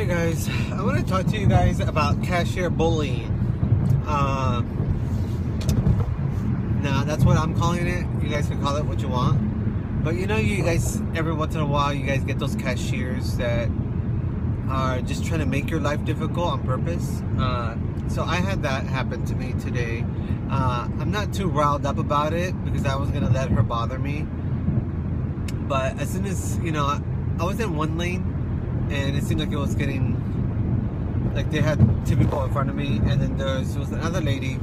Alright guys, I want to talk to you guys about cashier bullying. Now that's what I'm calling it. You guys can call it what you want. But you know, you guys, every once in a while, you guys get those cashiers that are just trying to make your life difficult on purpose. So I had that happen to me today. I'm not too riled up about it because I was going to let her bother me. But as soon as, you know, I was in one lane and it seemed like it was getting, like they had two people in front of me, and then there was another lady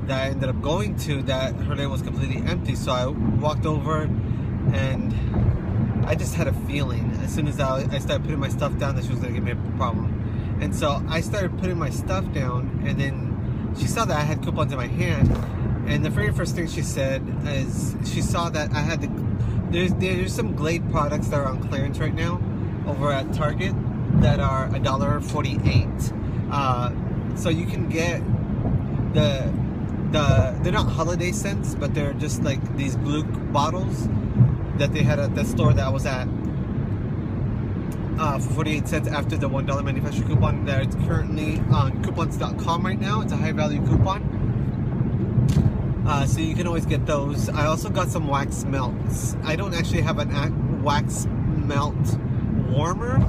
that I ended up going to that her lane was completely empty. So I walked over and I just had a feeling as soon as I started putting my stuff down that she was going to give me a problem. And so I started putting my stuff down, and then she saw that I had coupons in my hand, and the very first thing she said is she saw that I had there's some Glade products that are on clearance right now over at Target that are $1.48. So you can get they're not holiday scents, but they're just like these blue bottles that they had at the store that I was at for 48 cents after the $1 manufacturer coupon that is currently on coupons.com right now. It's a high value coupon. So you can always get those. I also got some wax melts. I don't actually have a wax melt warmer,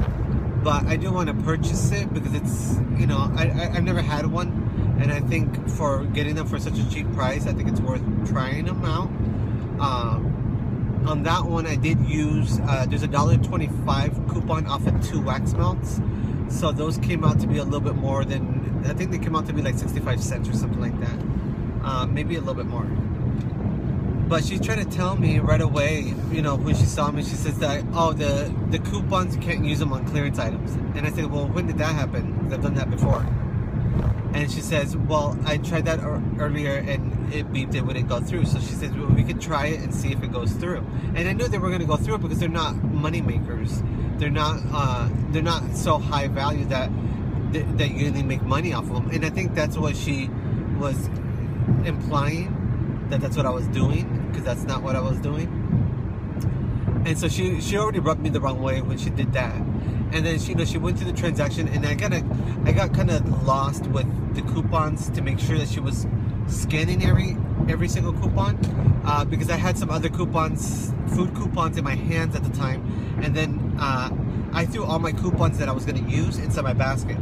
but I do want to purchase it because it's, you know, I've never had one, and I think for getting them for such a cheap price, I think it's worth trying them out. On that one, I did use, there's a $1.25 coupon off of 2 wax melts. So those came out to be a little bit more than, I think they came out to be like 65 cents or something like that. Maybe a little bit more. But she's trying to tell me right away, you know, when she saw me, she says that, oh, the coupons, you can't use them on clearance items. And I said, well, when did that happen? Because I've done that before. And she says, well, I tried that earlier and it beeped, it wouldn't go through. So she says, well, we could try it and see if it goes through. And I knew they were going to go through because they're not money makers. They're not so high value that you only make money off of them. And I think that's what she was implying, that's what I was doing, because that's not what I was doing. And so she already rubbed me the wrong way when she did that. And then she went to the transaction, and I got kind of lost with the coupons to make sure that she was scanning every single coupon, because I had some other coupons, food coupons in my hands at the time, and then I threw all my coupons that I was going to use inside my basket.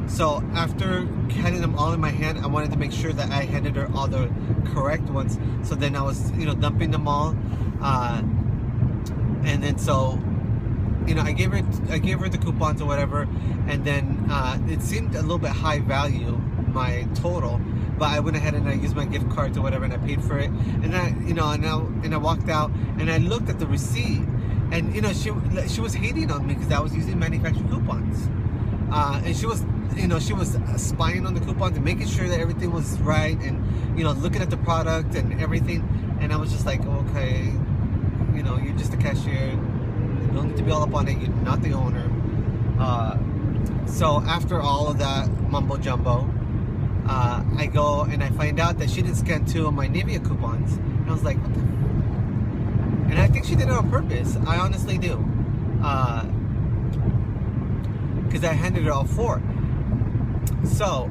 So after handing them all in my hand, I wanted to make sure that I handed her all the correct ones. So then I was, you know, dumping them all, and then so, you know, I gave her the coupons or whatever, and then it seemed a little bit high value, my total, but I went ahead and I used my gift card or whatever, and I paid for it, and I, you know, and I walked out and I looked at the receipt, and you know, she was hating on me because I was using manufacturer coupons, and she was, you know, she was spying on the coupons and making sure that everything was right, and you know, looking at the product and everything, and I was just like, okay, you know, you're just a cashier. You don't need to be all up on it. You're not the owner. So after all of that mumbo jumbo, I go and I find out that she didn't scan 2 of my Nivea coupons. And I was like, what the? And I think she did it on purpose. I honestly do. Because I handed her all 4. So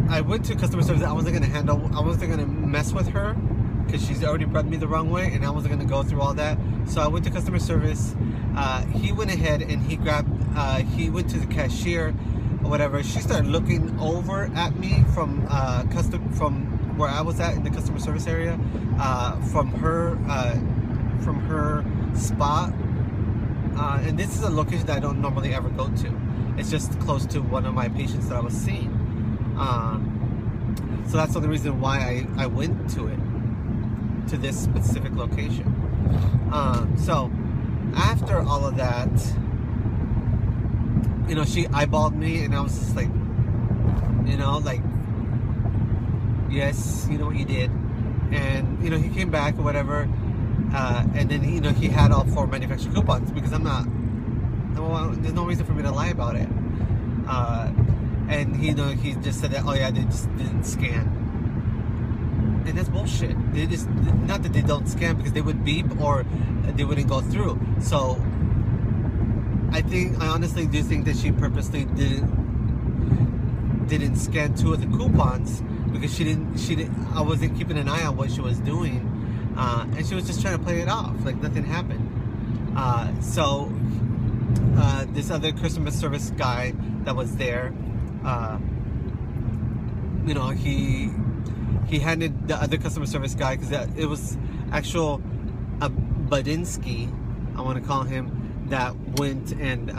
I went to customer service. I wasn't gonna mess with her because she's already rubbed me the wrong way, and I wasn't gonna go through all that. So I went to customer service. He went ahead and he went to the cashier or whatever. She started looking over at me from where I was at in the customer service area, from her spot. And this is a location that I don't normally ever go to. It's just close to one of my patients that I was seeing. So that's the only reason why I went to this specific location. So after all of that, you know, she eyeballed me, and I was just like, you know, like, yes, you know what you did. And you know, he came back or whatever, and then you know, he had all 4 manufacturer coupons because I'm not, well, there's no reason for me to lie about it. And you know, he just said that, oh yeah, they just didn't scan. And that's bullshit. They just, not that they don't scan, because they would beep or they wouldn't go through. So I honestly do think that she purposely didn't scan 2 of the coupons because she didn't. I wasn't keeping an eye on what she was doing, and she was just trying to play it off like nothing happened. So this other customer service guy that was there, you know, he handed the other customer service guy, because it was actual Badinsky, I want to call him, that went and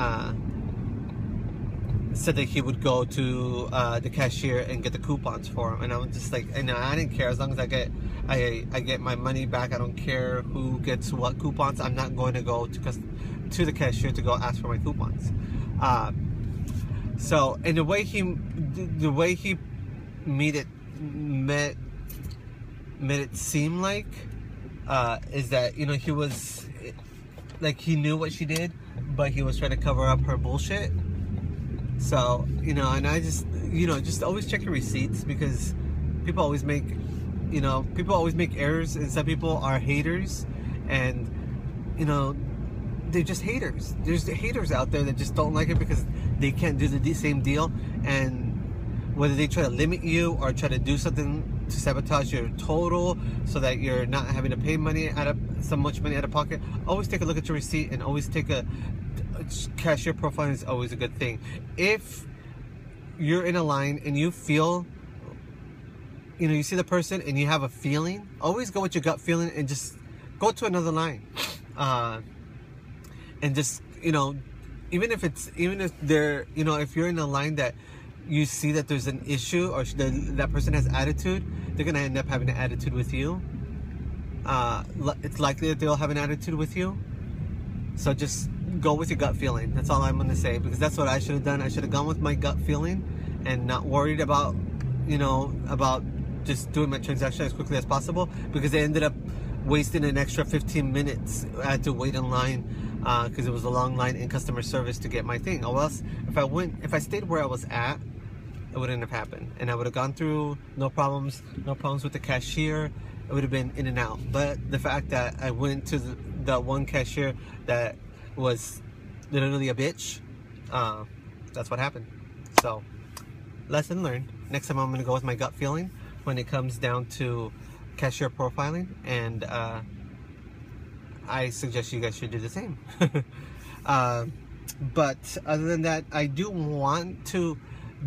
said that he would go to the cashier and get the coupons for him. And I was just like, and I didn't care, as long as I get my money back. I don't care who gets what coupons. I'm not going to go to the cashier to go ask for my coupons. So, and the way he made it seem like is that, you know, he was like, he knew what she did, but he was trying to cover up her bullshit. So, you know, and I just, you know, just always check your receipts, because people always make errors, and some people are haters, and, you know, they're just haters. There's haters out there that just don't like it because they can't do the same deal, and whether they try to limit you or try to do something to sabotage your total so that you're not having to pay so much money out of pocket, always take a look at your receipt, and always take a cashier profiling is always a good thing. If you're in a line and you feel, you know, you see the person and you have a feeling, always go with your gut feeling and just go to another line, and just, you know, even if they're, you know, if you're in a line that you see that there's an issue, or that person has attitude, they're gonna end up having an attitude with you. It's likely that they'll have an attitude with you. So just go with your gut feeling. That's all I'm gonna say, because that's what I should have done. I should have gone with my gut feeling and not worried about, you know, about just doing my transaction as quickly as possible, because I ended up wasting an extra 15 minutes. I had to wait in line because it was a long line in customer service to get my thing. Or else, if I stayed where I was at, it wouldn't have happened, and I would have gone through no problems with the cashier. It would have been in and out. But the fact that I went to the one cashier that was literally a bitch, that's what happened. So, lesson learned. Next time I'm going to go with my gut feeling when it comes down to cashier profiling, and I suggest you guys should do the same. But other than that, I do want to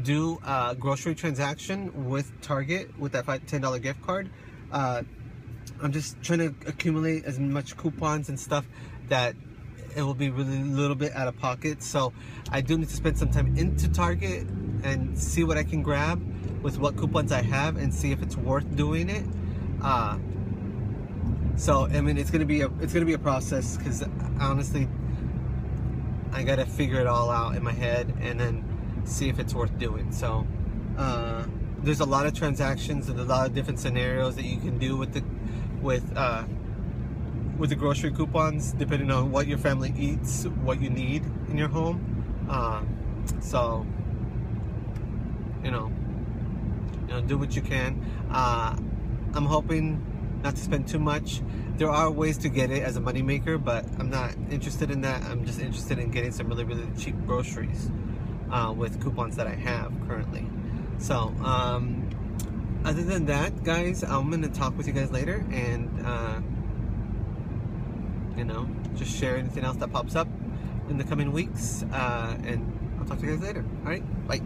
do a grocery transaction with Target with that $10 gift card. I'm just trying to accumulate as much coupons and stuff that it will be really a little bit out of pocket. So I do need to spend some time into Target and see what I can grab with what coupons I have, and see if it's worth doing it. So I mean, it's gonna be a process, because honestly, I gotta figure it all out in my head and then see if it's worth doing. So there's a lot of transactions and a lot of different scenarios that you can do with the grocery coupons, depending on what your family eats, what you need in your home. So you know, do what you can. I'm hoping not to spend too much. There are ways to get it as a money maker, but I'm not interested in that. I'm just interested in getting some really, really cheap groceries with coupons that I have currently. So other than that, guys, I'm gonna talk with you guys later, and you know, just share anything else that pops up in the coming weeks, and I'll talk to you guys later. All right, bye.